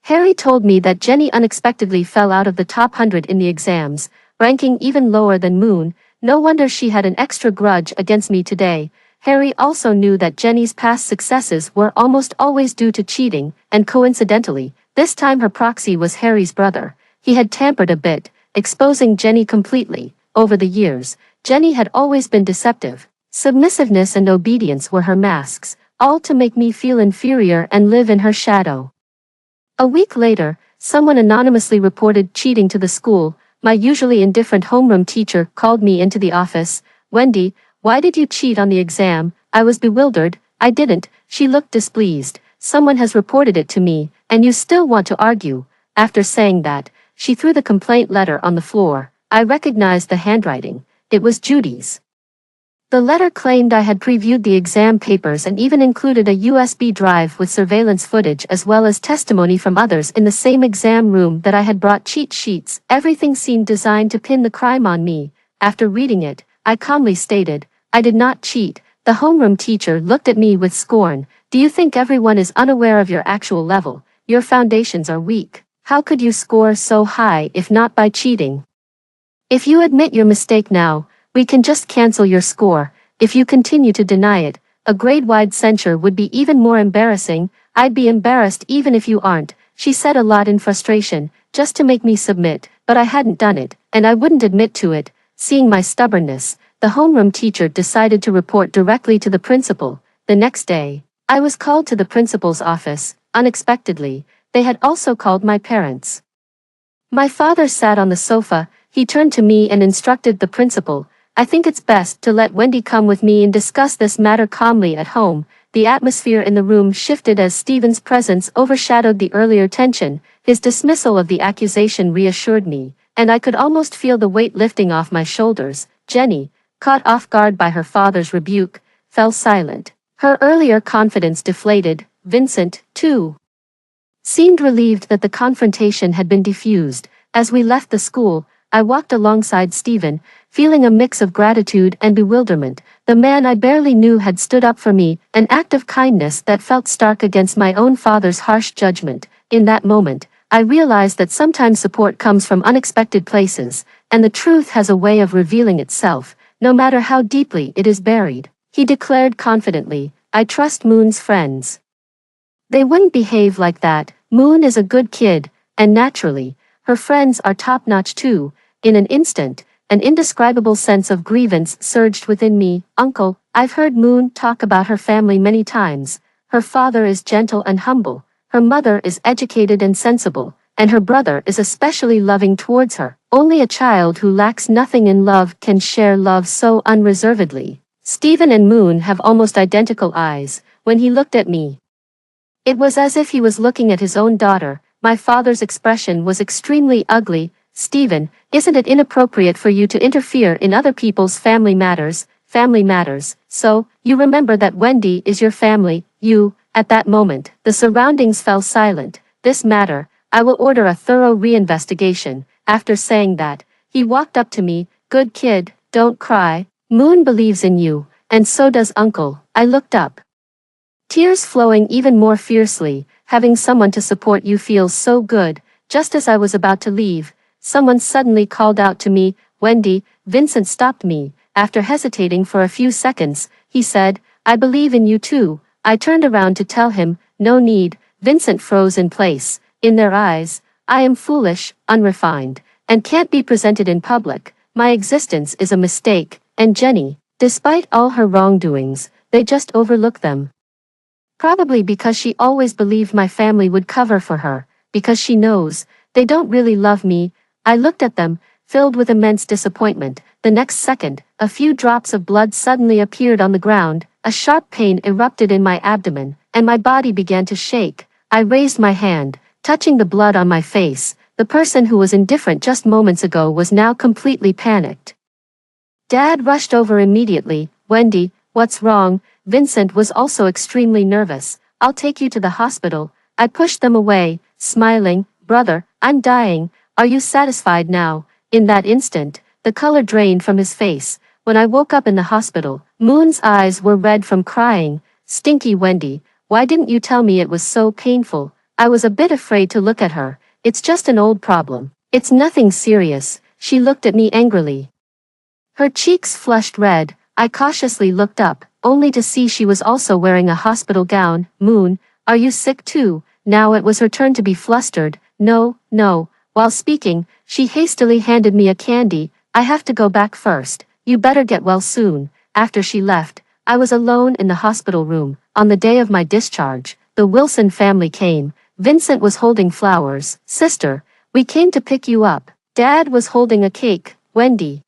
Harry told me that Jenny unexpectedly fell out of the top 100 in the exams, ranking even lower than Moon. No wonder she had an extra grudge against me today. Harry also knew that Jenny's past successes were almost always due to cheating, and coincidentally, this time her proxy was Harry's brother. He had tampered a bit, exposing Jenny completely. Over the years, Jenny had always been deceptive. Submissiveness and obedience were her masks, all to make me feel inferior and live in her shadow. A week later, someone anonymously reported cheating to the school. My usually indifferent homeroom teacher called me into the office. Wendy, why did you cheat on the exam? I was bewildered. I didn't. She looked displeased. Someone has reported it to me, and you still want to argue. After saying that, she threw the complaint letter on the floor. I recognized the handwriting. It was Judy's. The letter claimed I had previewed the exam papers and even included a USB drive with surveillance footage as well as testimony from others in the same exam room that I had brought cheat sheets. Everything seemed designed to pin the crime on me. After reading it, I calmly stated, I did not cheat. The homeroom teacher looked at me with scorn. Do you think everyone is unaware of your actual level? Your foundations are weak. How could you score so high if not by cheating? If you admit your mistake now, we can just cancel your score. If you continue to deny it, a grade-wide censure would be even more embarrassing. I'd be embarrassed even if you aren't. She said a lot in frustration, just to make me submit, but I hadn't done it, and I wouldn't admit to it. Seeing my stubbornness, the homeroom teacher decided to report directly to the principal. The next day, I was called to the principal's office. Unexpectedly, they had also called my parents. My father sat on the sofa. He turned to me and instructed the principal, I think it's best to let Wendy come with me and discuss this matter calmly at home. The atmosphere in the room shifted as Stephen's presence overshadowed the earlier tension. His dismissal of the accusation reassured me, and I could almost feel the weight lifting off my shoulders. Jenny, caught off guard by her father's rebuke, fell silent. Her earlier confidence deflated. Vincent, too, seemed relieved that the confrontation had been diffused. As we left the school, I walked alongside Stephen, feeling a mix of gratitude and bewilderment. The man I barely knew had stood up for me, an act of kindness that felt stark against my own father's harsh judgment. In that moment, I realized that sometimes support comes from unexpected places, and the truth has a way of revealing itself, no matter how deeply it is buried. He declared confidently, I trust Moon's friends. They wouldn't behave like that. Moon is a good kid, and naturally, her friends are top-notch too. In an instant, an indescribable sense of grievance surged within me. Uncle, I've heard Moon talk about her family many times. Her father is gentle and humble, her mother is educated and sensible, and her brother is especially loving towards her. Only a child who lacks nothing in love can share love so unreservedly. Stephen and Moon have almost identical eyes. When he looked at me, it was as if he was looking at his own daughter. My father's expression was extremely ugly. Stephen, isn't it inappropriate for you to interfere in other people's family matters? So, you remember that Wendy is your family, At that moment, the surroundings fell silent. This matter, I will order a thorough reinvestigation. After saying that, he walked up to me, good kid, don't cry. Moon believes in you, and so does Uncle. I looked up, tears flowing even more fiercely. Having someone to support you feels so good. Just as I was about to leave, someone suddenly called out to me, Wendy. Vincent stopped me. After hesitating for a few seconds, he said, I believe in you too. I turned around to tell him, no need. Vincent froze in place. In their eyes, I am foolish, unrefined, and can't be presented in public. My existence is a mistake, and Jenny, Despite all her wrongdoings, they just overlook them. Probably because she always believed my family would cover for her, because she knows they don't really love me. I looked at them, filled with immense disappointment. The next second, a few drops of blood suddenly appeared on the ground, a sharp pain erupted in my abdomen, and my body began to shake. I raised my hand, touching the blood on my face. The person who was indifferent just moments ago was now completely panicked. Dad rushed over immediately. Wendy, what's wrong? Vincent was also extremely nervous. I'll take you to the hospital. I pushed them away, smiling. Brother, I'm dying. Are you satisfied now? In that instant, the color drained from his face. When I woke up in the hospital, Moon's eyes were red from crying. Stinky Wendy, why didn't you tell me it was so painful? I was a bit afraid to look at her. It's just an old problem. It's nothing serious. She looked at me angrily. Her cheeks flushed red. I cautiously looked up, only to see she was also wearing a hospital gown. Moon, are you sick too? Now it was her turn to be flustered. No, no. While speaking, she hastily handed me a candy. I have to go back first. You better get well soon. After she left, I was alone in the hospital room. On the day of my discharge, the Wilson family came. Vincent was holding flowers. Sister, we came to pick you up. Dad was holding a cake. Wendy,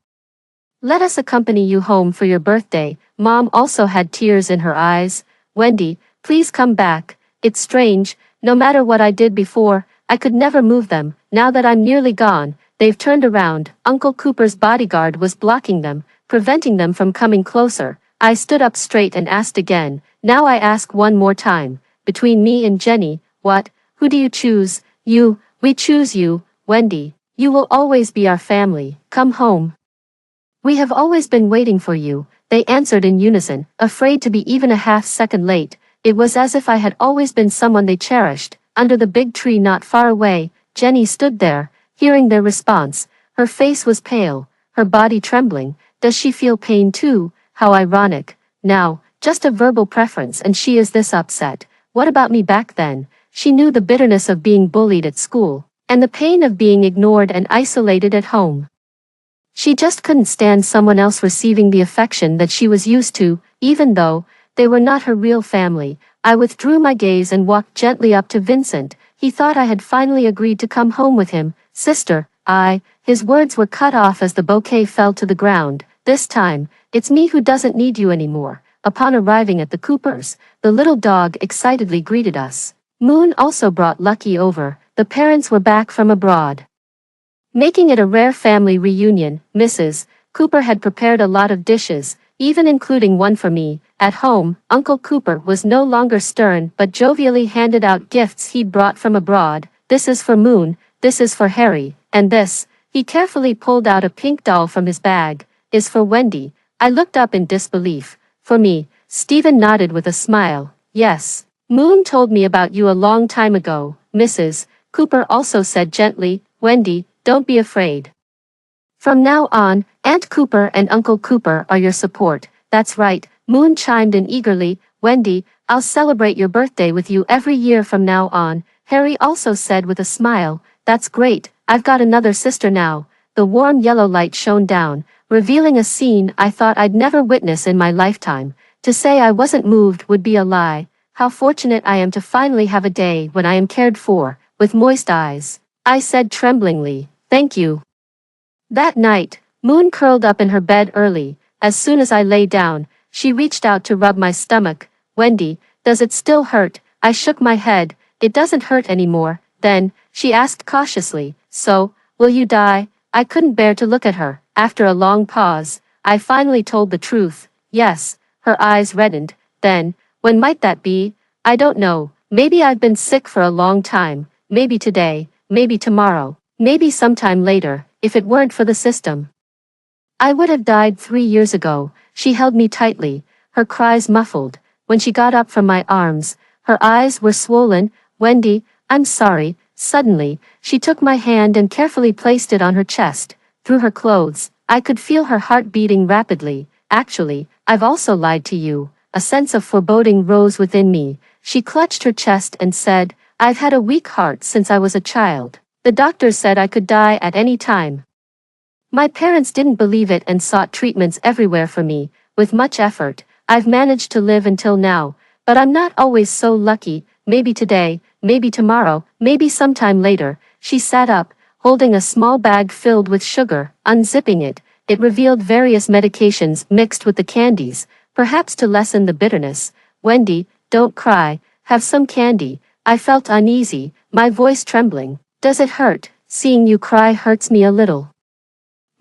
let us accompany you home for your birthday. Mom also had tears in her eyes. Wendy, please come back. It's strange, no matter what I did before, I could never move them. Now that I'm nearly gone, they've turned around. Uncle Cooper's bodyguard was blocking them, preventing them from coming closer. I stood up straight and asked again. Now I ask one more time. Between me and Jenny, what? Who do you choose? You. We choose you, Wendy. You will always be our family. Come home. We have always been waiting for you, they answered in unison, afraid to be even a half-second late. It was as if I had always been someone they cherished. Under the big tree not far away, Jenny stood there, hearing their response. Her face was pale, her body trembling. Does she feel pain too? How ironic. Now, just a verbal preference and she is this upset. What about me back then? She knew the bitterness of being bullied at school, and the pain of being ignored and isolated at home. She just couldn't stand someone else receiving the affection that she was used to, even though they were not her real family. I withdrew my gaze and walked gently up to Vincent. He thought I had finally agreed to come home with him. Sister, his words were cut off as the bouquet fell to the ground. This time, it's me who doesn't need you anymore. Upon arriving at the Coopers, the little dog excitedly greeted us. Moon also brought Lucky over. The parents were back from abroad, making it a rare family reunion. Mrs. Cooper had prepared a lot of dishes, even including one for me. At home, Uncle Cooper was no longer stern but jovially handed out gifts he'd brought from abroad. This is for Moon, this is for Harry, and this, he carefully pulled out a pink doll from his bag, is for Wendy. I looked up in disbelief. For me, Stephen nodded with a smile. Yes, Moon told me about you a long time ago. Mrs. Cooper also said gently, Wendy, don't be afraid. From now on, Aunt Cooper and Uncle Cooper are your support. That's right, Moon chimed in eagerly. Wendy, I'll celebrate your birthday with you every year from now on. Harry also said with a smile. That's great, I've got another sister now. The warm yellow light shone down, revealing a scene I thought I'd never witness in my lifetime. To say I wasn't moved would be a lie. How fortunate I am to finally have a day when I am cared for. With moist eyes, I said tremblingly, thank you. That night, Moon curled up in her bed early. As soon as I lay down, she reached out to rub my stomach. Wendy, does it still hurt? I shook my head. It doesn't hurt anymore. Then, she asked cautiously, so, will you die? I couldn't bear to look at her. After a long pause, I finally told the truth. Yes. Her eyes reddened. Then, when might that be? I don't know. Maybe I've been sick for a long time. Maybe today, maybe tomorrow, maybe sometime later, if it weren't for the system. I would have died 3 years ago. She held me tightly, her cries muffled. When she got up from my arms, her eyes were swollen. Wendy, I'm sorry. Suddenly, she took my hand and carefully placed it on her chest. Through her clothes, I could feel her heart beating rapidly. Actually, I've also lied to you. A sense of foreboding rose within me. She clutched her chest and said, I've had a weak heart since I was a child. The doctors said I could die at any time. My parents didn't believe it and sought treatments everywhere for me. with much effort, I've managed to live until now, but I'm not always so lucky, maybe today, maybe tomorrow, maybe sometime later." She sat up, holding a small bag filled with sugar. Unzipping it, it revealed various medications mixed with the candies, perhaps to lessen the bitterness. "Wendy, don't cry, have some candy." I felt uneasy, my voice trembling. "Does it hurt? Seeing you cry hurts me a little."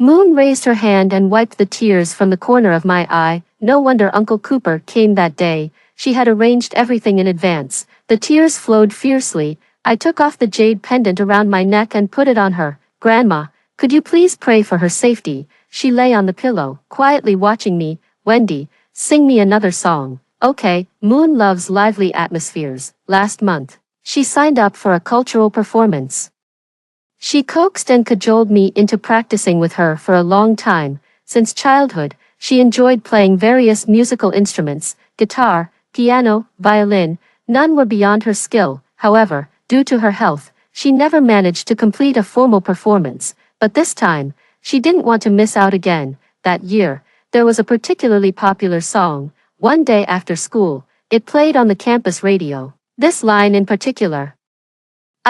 Moon raised her hand and wiped the tears from the corner of my eye. No wonder Uncle Cooper came that day. She had arranged everything in advance. The tears flowed fiercely. I took off the jade pendant around my neck and put it on her. "Grandma, could you please pray for her safety?" She lay on the pillow, quietly watching me. "Wendy, sing me another song." "Okay." Moon loves lively atmospheres. Last month, she signed up for a cultural performance. She coaxed and cajoled me into practicing with her for a long time. Since childhood, she enjoyed playing various musical instruments, guitar, piano, violin. None were beyond her skill. However, due to her health, she never managed to complete a formal performance. But this time, she didn't want to miss out again. That year, there was a particularly popular song. One day after school, it played on the campus radio. This line in particular: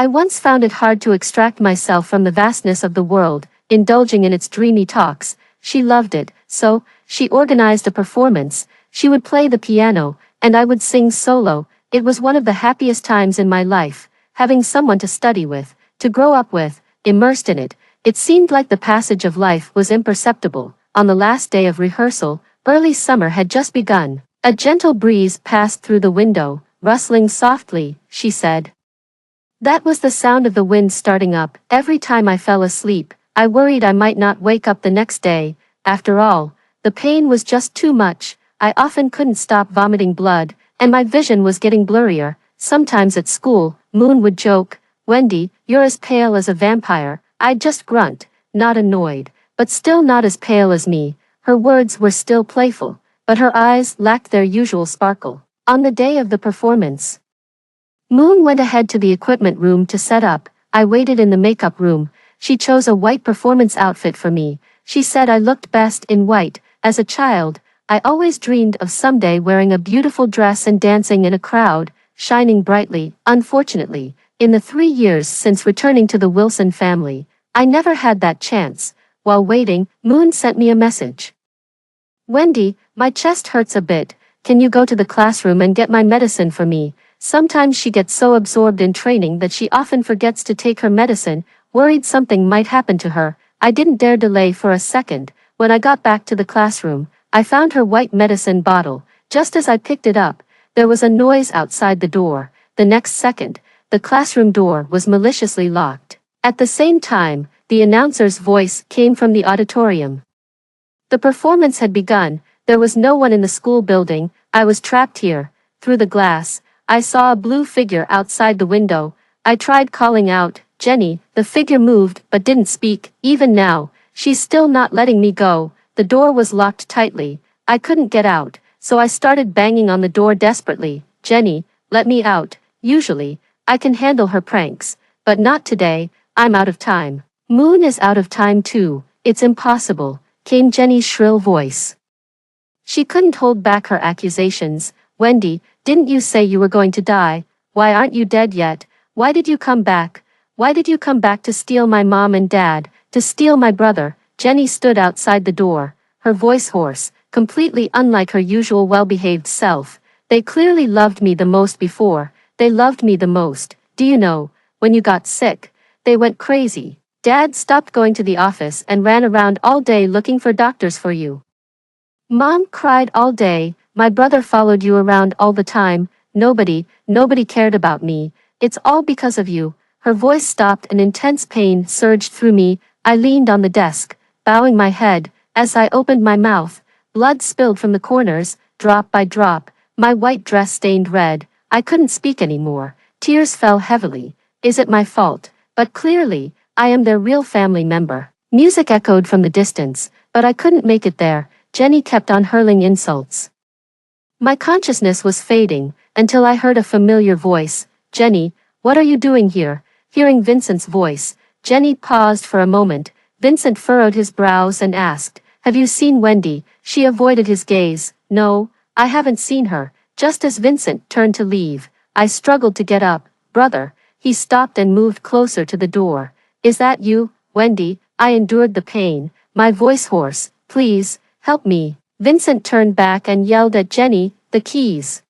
"I once found it hard to extract myself from the vastness of the world, indulging in its dreamy talks." She loved it, so she organized a performance. She would play the piano, and I would sing solo. It was one of the happiest times in my life, having someone to study with, to grow up with, immersed in it. It seemed like the passage of life was imperceptible. On the last day of rehearsal, early summer had just begun. A gentle breeze passed through the window, rustling softly. She said, "That was the sound of the wind starting up." Every time I fell asleep, I worried I might not wake up the next day. After all, the pain was just too much. I often couldn't stop vomiting blood, and my vision was getting blurrier. Sometimes at school, Moon would joke, "Wendy, you're as pale as a vampire." I'd just grunt, not annoyed, but still not as pale as me. Her words were still playful, but her eyes lacked their usual sparkle. On the day of the performance, Moon went ahead to the equipment room to set up. I waited in the makeup room. She chose a white performance outfit for me. She said I looked best in white. As a child, I always dreamed of someday wearing a beautiful dress and dancing in a crowd, shining brightly. Unfortunately, in the 3 years since returning to the Wilson family, I never had that chance. While waiting, Moon sent me a message. "Wendy, my chest hurts a bit. Can you go to the classroom and get my medicine for me?" Sometimes she gets so absorbed in training that she often forgets to take her medicine, worried something might happen to her. I didn't dare delay for a second. When I got back to the classroom, I found her white medicine bottle. Just as I picked it up, there was a noise outside the door. The next second, the classroom door was maliciously locked. At the same time, the announcer's voice came from the auditorium. The performance had begun. There was no one in the school building. I was trapped here. Through the glass, I saw a blue figure outside the window. I tried calling out, "Jenny." The figure moved, but didn't speak. Even now, she's still not letting me go. The door was locked tightly. I couldn't get out, so I started banging on the door desperately. "Jenny, let me out." Usually, I can handle her pranks, but not today. I'm out of time. "Moon is out of time too. It's impossible," came Jenny's shrill voice. She couldn't hold back her accusations. "Wendy, didn't you say you were going to die? Why aren't you dead yet? Why did you come back? Why did you come back to steal my mom and dad, to steal my brother?" Jenny stood outside the door, her voice hoarse, completely unlike her usual well-behaved self. "They clearly loved me the most before. They loved me the most. Do you know, when you got sick, they went crazy. Dad stopped going to the office and ran around all day looking for doctors for you. Mom cried all day. My brother followed you around all the time. Nobody cared about me. It's all because of you." Her voice stopped and intense pain surged through me. I leaned on the desk, bowing my head. As I opened my mouth, blood spilled from the corners, drop by drop. My white dress stained red. I couldn't speak anymore. Tears fell heavily. Is it my fault? But clearly, I am their real family member. Music echoed from the distance, but I couldn't make it there. Jenny kept on hurling insults. My consciousness was fading, until I heard a familiar voice. "Jenny, what are you doing here?" Hearing Vincent's voice, Jenny paused for a moment. Vincent furrowed his brows and asked, "Have you seen Wendy?" She avoided his gaze. "No, I haven't seen her." Just as Vincent turned to leave, I struggled to get up. "Brother." He stopped and moved closer to the door. "Is that you, Wendy?" I endured the pain, my voice hoarse. "Please, help me." Vincent turned back and yelled at Jenny, "The keys.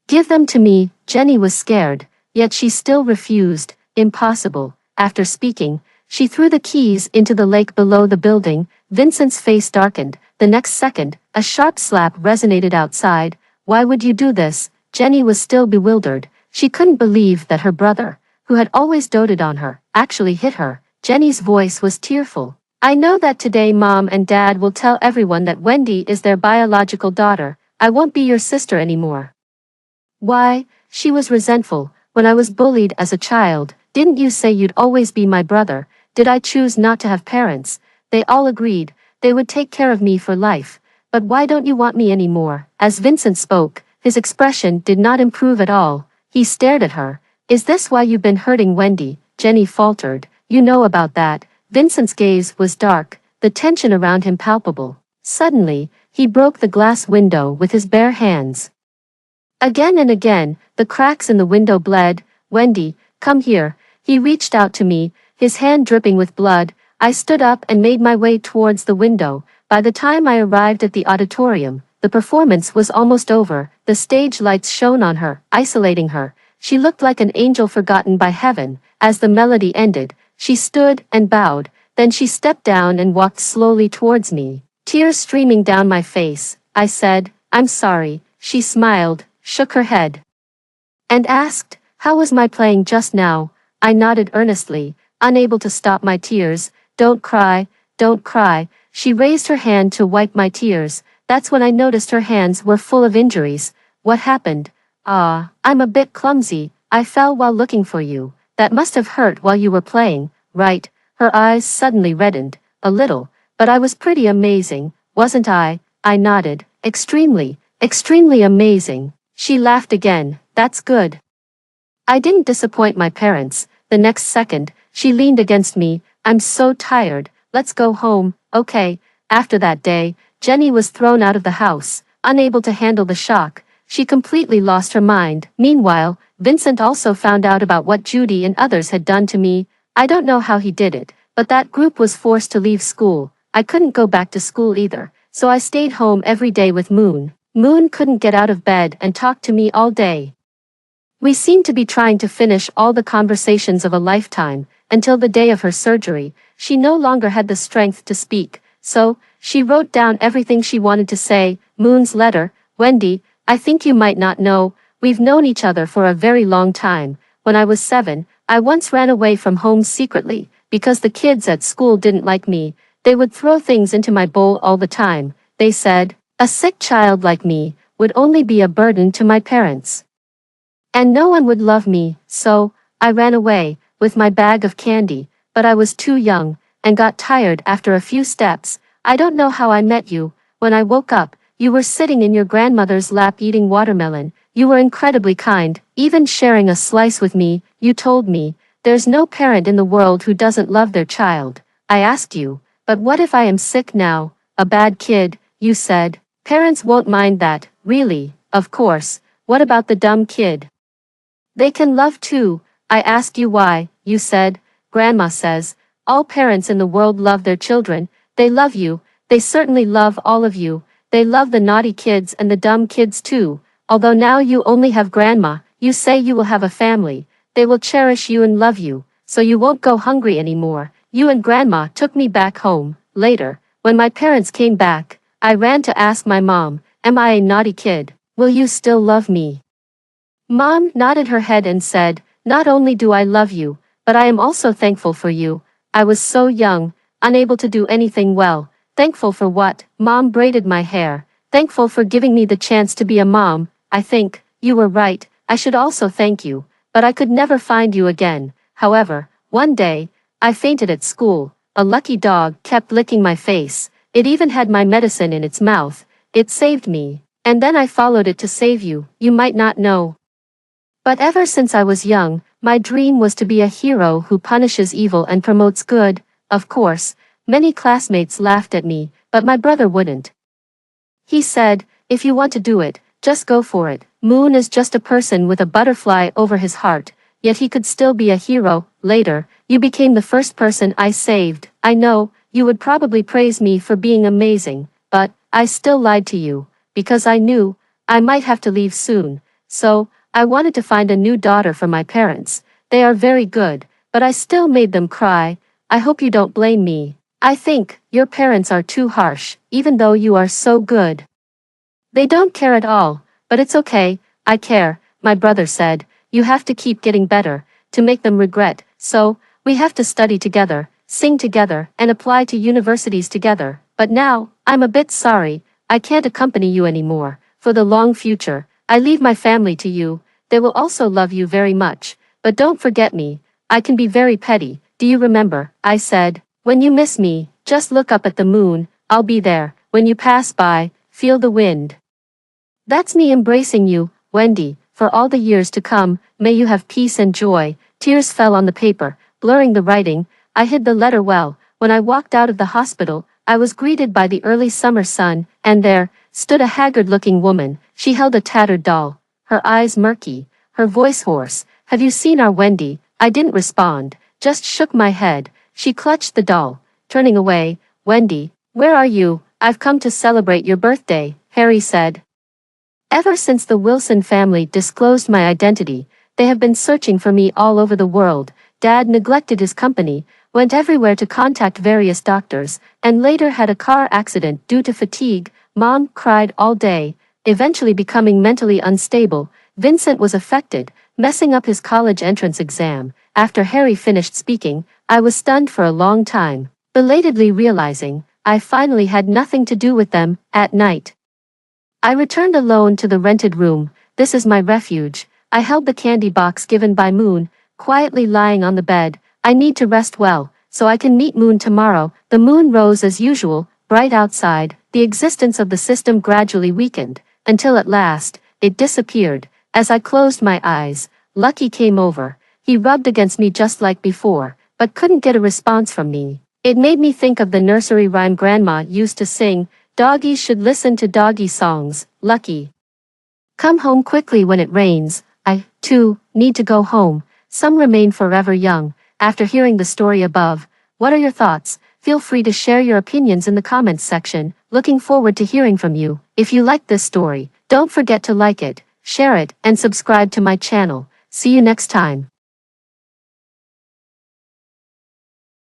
Give them to me." Jenny was scared, yet she still refused. "Impossible." After speaking, she threw the keys into the lake below the building. Vincent's face darkened. The next second, a sharp slap resonated outside. "Why would you do this?" Jenny was still bewildered. She couldn't believe that her brother, who had always doted on her, actually hit her. Jenny's voice was tearful. "I know that today Mom and Dad will tell everyone that Wendy is their biological daughter. I won't be your sister anymore." "Why?" She was resentful. "When I was bullied as a child, didn't you say you'd always be my brother? Did I choose not to have parents? They all agreed they would take care of me for life. But why don't you want me anymore?" As Vincent spoke, his expression did not improve at all. He stared at her. "Is this why you've been hurting Wendy?" Jenny faltered. "You know about that." Vincent's gaze was dark, the tension around him palpable. Suddenly, he broke the glass window with his bare hands. Again and again, the cracks in the window bled. "Wendy, come here." He reached out to me, his hand dripping with blood. I stood up and made my way towards the window. By the time I arrived at the auditorium, the performance was almost over. The stage lights shone on her, isolating her. She looked like an angel forgotten by heaven. As the melody ended, she stood and bowed. Then she stepped down and walked slowly towards me, tears streaming down my face. I said, "I'm sorry." She smiled, shook her head, and asked, "How was my playing just now?" I nodded earnestly, unable to stop my tears. "Don't cry, don't cry." She raised her hand to wipe my tears. That's when I noticed her hands were full of injuries. "What happened?" "Ah, I'm a bit clumsy. I fell while looking for you. That must have hurt while you were playing, right?" Her eyes suddenly reddened, a little. "But I was pretty amazing, wasn't I?" I nodded. "Extremely, extremely amazing." She laughed again. "That's good. I didn't disappoint my parents." The next second, she leaned against me. "I'm so tired. Let's go home." "Okay." After that day, Jenny was thrown out of the house, unable to handle the shock. She completely lost her mind. Meanwhile, Vincent also found out about what Judy and others had done to me. I don't know how he did it, but that group was forced to leave school. I couldn't go back to school either, so I stayed home every day with Moon. Moon couldn't get out of bed and talked to me all day. We seemed to be trying to finish all the conversations of a lifetime. Until the day of her surgery, she no longer had the strength to speak, so she wrote down everything she wanted to say. Moon's letter. "Wendy, I think you might not know, we've known each other for a very long time. When I was 7, I once ran away from home secretly, because the kids at school didn't like me. They would throw things into my bowl all the time. They said, a sick child like me would only be a burden to my parents. And no one would love me, so I ran away with my bag of candy, but I was too young and got tired after a few steps. I don't know how I met you. When I woke up, you were sitting in your grandmother's lap eating watermelon. You were incredibly kind, even sharing a slice with me. You told me, there's no parent in the world who doesn't love their child. I asked you, but what if I am sick now? A bad kid, you said. Parents won't mind that, really, of course. What about the dumb kid? They can love too. I asked you why. You said, Grandma says, all parents in the world love their children. They love you. They certainly love all of you. They love the naughty kids and the dumb kids too. Although now you only have Grandma, you say you will have a family. They will cherish you and love you, so you won't go hungry anymore. You and Grandma took me back home. Later, when my parents came back, I ran to ask my mom, am I a naughty kid? Will you still love me? Mom nodded her head and said, not only do I love you, but I am also thankful for you. I was so young, unable to do anything well. Thankful for what? Mom braided my hair. Thankful for giving me the chance to be a mom. I think, you were right, I should also thank you, but I could never find you again. However, one day, I fainted at school. A lucky dog kept licking my face. It even had my medicine in its mouth. It saved me. And then I followed it to save you. You might not know. But ever since I was young, my dream was to be a hero who punishes evil and promotes good. Of course, many classmates laughed at me, but my brother wouldn't. He said, if you want to do it, just go for it. Moon is just a person with a butterfly over his heart, yet he could still be a hero. Later, you became the first person I saved. I know, you would probably praise me for being amazing, but I still lied to you, because I knew I might have to leave soon. So, I wanted to find a new daughter for my parents. They are very good, but I still made them cry. I hope you don't blame me. I think your parents are too harsh, even though you are so good. They don't care at all, but it's okay, I care, my brother said. You have to keep getting better, to make them regret, so, we have to study together, sing together, and apply to universities together. But now, I'm a bit sorry, I can't accompany you anymore. For the long future, I leave my family to you. They will also love you very much, but don't forget me. I can be very petty. Do you remember? I said, when you miss me, just look up at the moon. I'll be there. When you pass by, feel the wind. That's me embracing you, Wendy, for all the years to come. May you have peace and joy. Tears fell on the paper, blurring the writing. I hid the letter well. When I walked out of the hospital, I was greeted by the early summer sun, and there stood a haggard-looking woman. She held a tattered doll, her eyes murky, her voice hoarse. Have you seen our Wendy? I didn't respond, just shook my head. She clutched the doll, turning away. Wendy, where are you? I've come to celebrate your birthday, Harry said. Ever since the Wilson family disclosed my identity, they have been searching for me all over the world. Dad neglected his company, went everywhere to contact various doctors, and later had a car accident due to fatigue. Mom cried all day, eventually becoming mentally unstable. Vincent was affected, messing up his college entrance exam. After Harry finished speaking, I was stunned for a long time, belatedly realizing I finally had nothing to do with them. At night, I returned alone to the rented room. This is my refuge. I held the candy box given by Moon, quietly lying on the bed. I need to rest well, so I can meet Moon tomorrow. The moon rose as usual, bright outside. The existence of the system gradually weakened, until at last, it disappeared. As I closed my eyes, Lucky came over. He rubbed against me just like before, but couldn't get a response from me. It made me think of the nursery rhyme Grandma used to sing. Doggies should listen to doggy songs. Lucky, come home quickly when it rains. I, too, need to go home. Some remain forever young. After hearing the story above, what are your thoughts? Feel free to share your opinions in the comments section. Looking forward to hearing from you. If you liked this story, don't forget to like it, share it, and subscribe to my channel. See you next time.